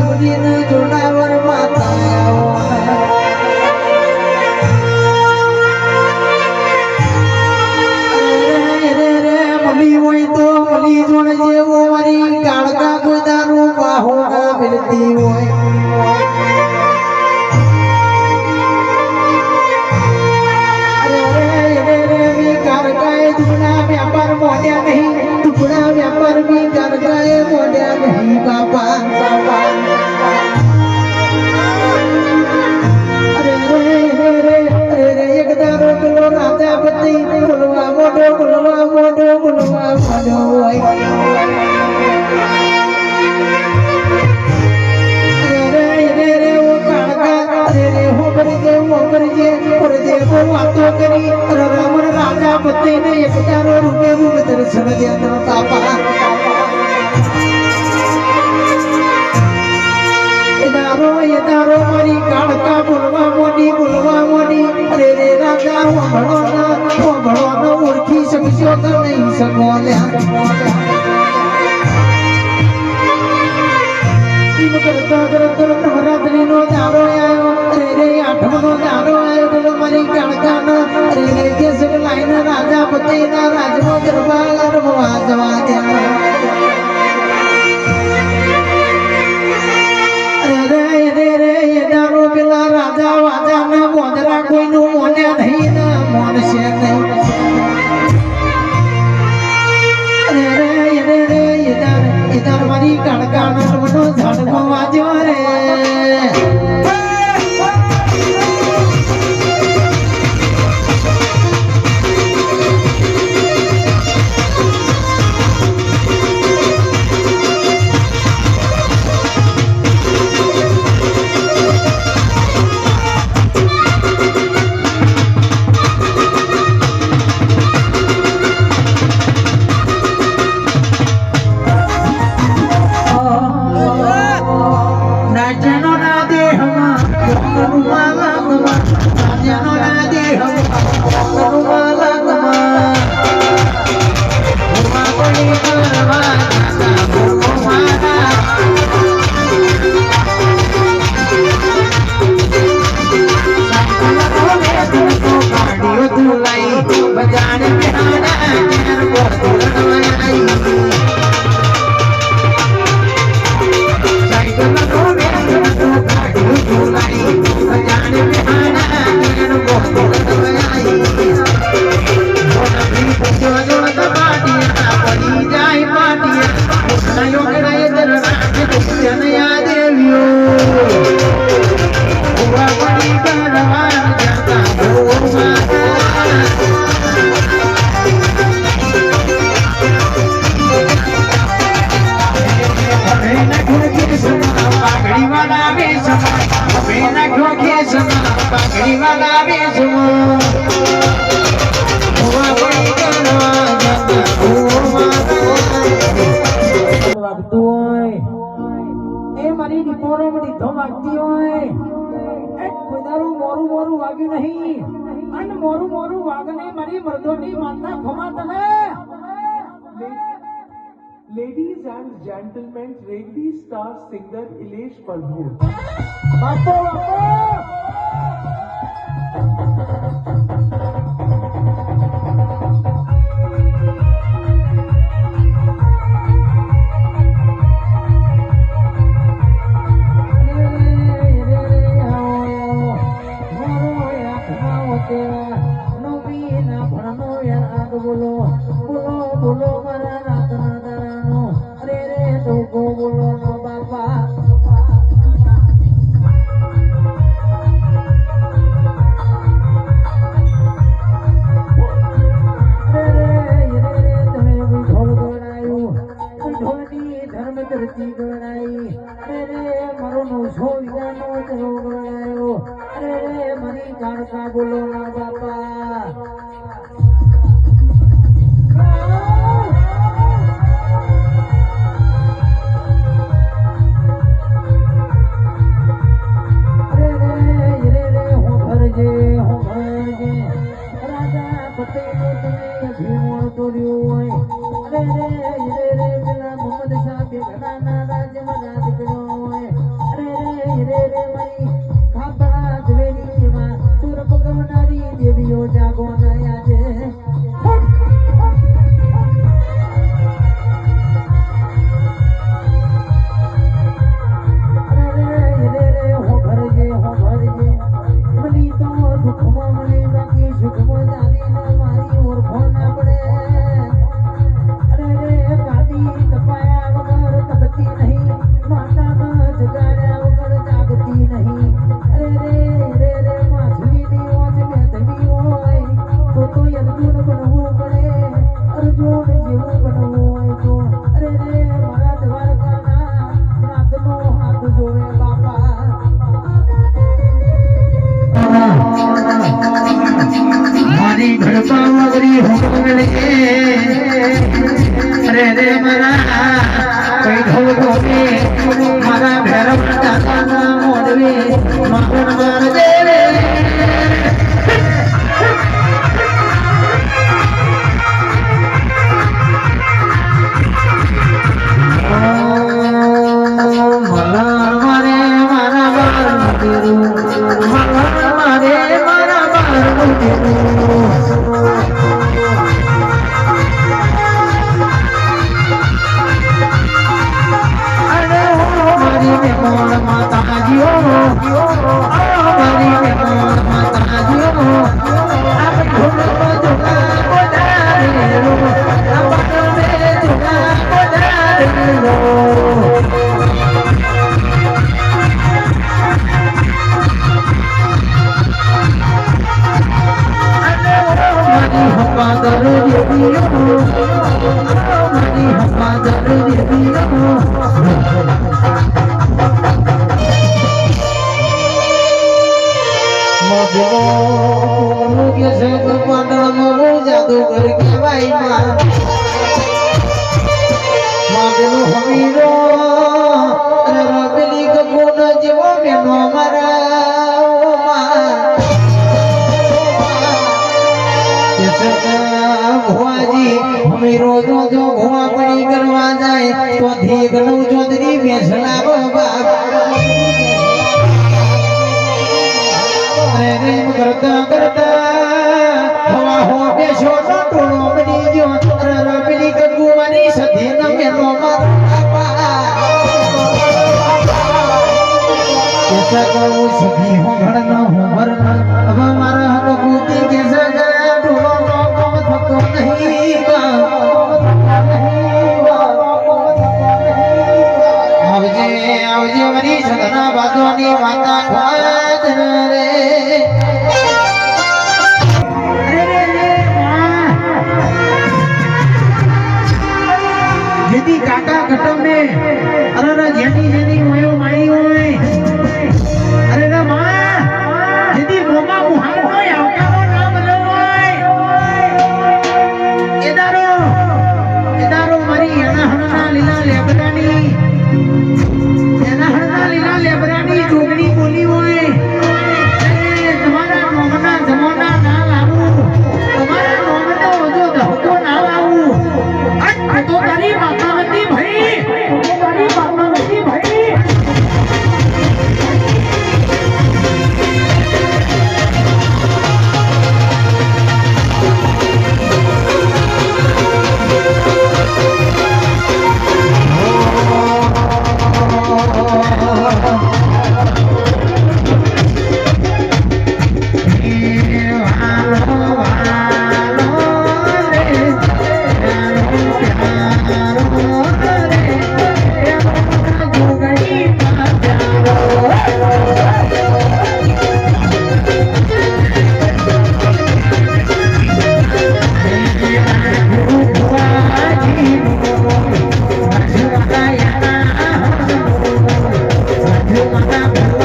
શિવજીને જોડાવર માતા મળી હોય તો મળી જોડ જેવો મારી કાળકા ગોદાનું બાહો ના મિલતી હોય કાળકાએ દુગણા વ્યાપાર મોડ્યા નહીં ટુકડા વ્યાપાર બી કાળકાએ મોડ્યા નહીં બાપા એક દારો પેલો રાજા પતિ બોલવા મોઢો વાતો કરી રાવણ રાજા પતિને એક દારો રૂપે રૂપ દર્શન દેતા બાપા એ દારો મારી કાળકા બોલવા મોડી અરે રે રાજા ભણો ઓળખી શકશો તો નહીં શકો નવરાત્રીનો દારો આવ્યો અરે રે આઠમનો દારો આવ્યો પેલો મારી કાળકાનો અરે રે જે સગલાઈન રાજા પતિના રાજનો દરબાર રમવા જવા દે પેલા રાજા વાજાના મોદરા કોઈનું મોન્યા નહીં ને મોનશે નહીં રે મારી કાળકાનો ઝાડકો વાજ્યો રે Ladies and gentlemen, Reiki star singer Ilesh Pradhu. રે રે રે પેલા મોહમ્મદ શાહ બેગડાના રાજ્યમાં રાજ કર્યો હોય બાવગરી હોગલે રે રે મારા કઈ ઢોલે મારા ભેરવ દાદાના મોડવે મારણ મારજે રે જાદુગર કહેવાય માગનું હમીરો રબલી ગગુન જેવો મેનો ભુવાજી હમીરો જો ભુવા પડી કરવા જાય તો ધીગનું ચોધરી બેસલા બાબા રેમ કરતા કરતા હવા હો બેસો તો ટોળો બની ગયો રબલી ગગુવાની સધી ન મેનો કેસા કહું સધી હું ઘડ ન હું ભર ન હવે મારા હક બુદ્ધિ કેસા ગયા ટોળો નો કોમ થતો નહીં આવજે આવજે મારી સદના બાજોની વાતા ખાત રે જેદી કાકા કટમ ને અરે જેની જેની મોયો માઈ હોય અરે રા માં જેદી મોમા મુહાર હોય આવકારો ના બનો હોય એદારો મારી એના હણના લીલા લેબરાની જોગણી બોલી હોય તમારા નોમના જમોના ના લાવું તમારા નોમનો ઓજો ધહકો ના લાવું તો તારી માતાવતી ભાઈ Mata